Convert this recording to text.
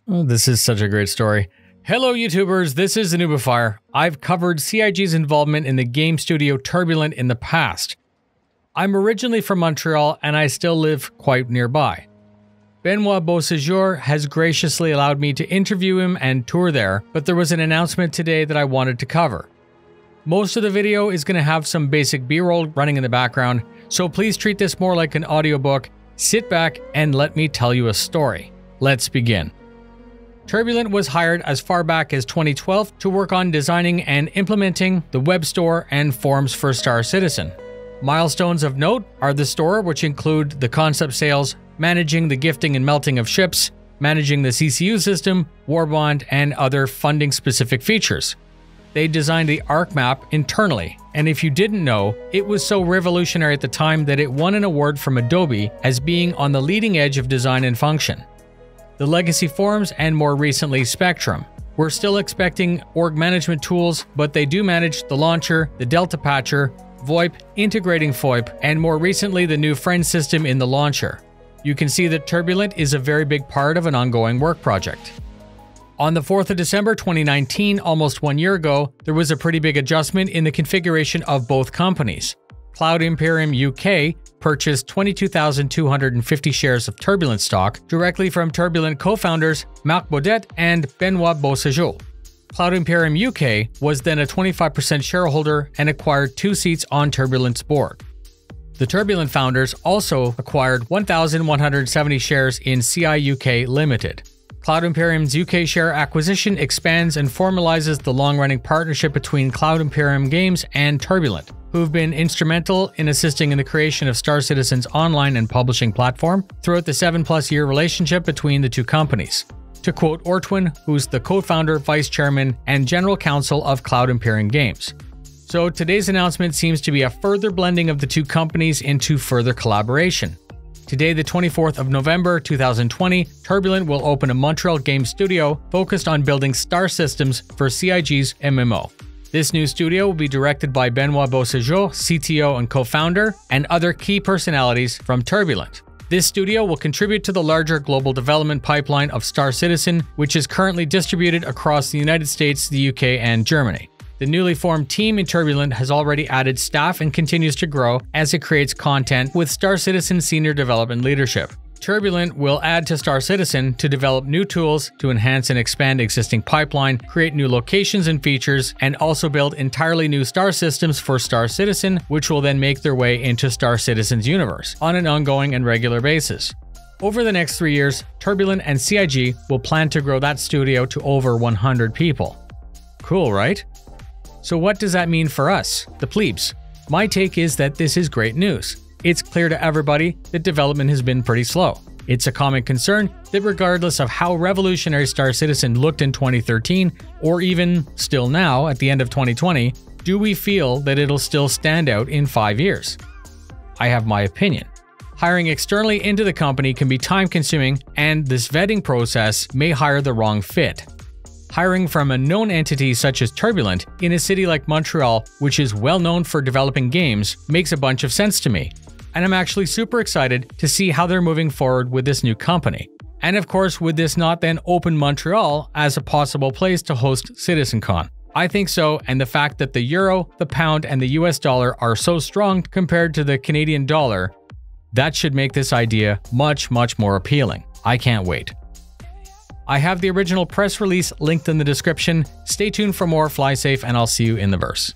Oh, this is such a great story. Hello YouTubers, this is the noobifier. I've covered CIG's involvement in the game studio Turbulent in the past. I'm originally from Montreal and I still live quite nearby. Benoit Beausejour has graciously allowed me to interview him and tour there, but there was an announcement today that I wanted to cover. Most of the video is going to have some basic B-roll running in the background, so please treat this more like an audiobook. Sit back and let me tell you a story. Let's begin. Turbulent was hired as far back as 2012 to work on designing and implementing the web store and forums for Star Citizen. Milestones of note are the store, which include the concept sales, managing the gifting and melting of ships, managing the CCU system, Warbond, and other funding-specific features. They designed the ARC map internally, and if you didn't know, it was so revolutionary at the time that it won an award from Adobe as being on the leading edge of design and function. The legacy forums and more recently Spectrum. We're still expecting org management tools, but they do manage the launcher, the Delta Patcher, VoIP, integrating FOIP, and more recently the new friend system in the launcher. You can see that Turbulent is a very big part of an ongoing work project. On the 4th of December 2019, almost 1 year ago, there was a pretty big adjustment in the configuration of both companies. Cloud Imperium UK purchased 22,250 shares of Turbulent stock directly from Turbulent co-founders Marc Baudet and Benoit Beausejour. Cloud Imperium UK was then a 25% shareholder and acquired 2 seats on Turbulent's board. The Turbulent founders also acquired 1,170 shares in CIG UK Limited. Cloud Imperium's UK share acquisition expands and formalizes the long-running partnership between Cloud Imperium Games and Turbulent, who've been instrumental in assisting in the creation of Star Citizen's online and publishing platform throughout the 7+ year relationship between the two companies. To quote Ortwin, who's the co-founder, vice chairman, and general counsel of Cloud Imperium Games. So today's announcement seems to be a further blending of the two companies into further collaboration. Today, the 24th of November 2020, Turbulent will open a Montreal game studio focused on building star systems for CIG's MMO. This new studio will be directed by Benoit Beausejour, CTO and co-founder, and other key personalities from Turbulent. This studio will contribute to the larger global development pipeline of Star Citizen, which is currently distributed across the United States, the UK, and Germany. The newly formed team in Turbulent has already added staff and continues to grow as it creates content with Star Citizen senior development leadership. Turbulent will add to Star Citizen to develop new tools to enhance and expand existing pipeline, create new locations and features, and also build entirely new star systems for Star Citizen, which will then make their way into Star Citizen's universe on an ongoing and regular basis. Over the next 3 years, Turbulent and CIG will plan to grow that studio to over 100 people. Cool, right? So what does that mean for us, the plebes? My take is that this is great news. It's clear to everybody that development has been pretty slow. It's a common concern that regardless of how revolutionary Star Citizen looked in 2013, or even still now at the end of 2020, do we feel that it'll still stand out in 5 years? I have my opinion. Hiring externally into the company can be time-consuming, and this vetting process may hire the wrong fit. Hiring from a known entity such as Turbulent in a city like Montreal, which is well known for developing games, makes a bunch of sense to me. And I'm actually super excited to see how they're moving forward with this new company. And of course, would this not then open Montreal as a possible place to host CitizenCon? I think so, and the fact that the euro, the pound, and the US dollar are so strong compared to the Canadian dollar, that should make this idea much more appealing. I can't wait. I have the original press release linked in the description. Stay tuned for more, fly safe, and I'll see you in the verse.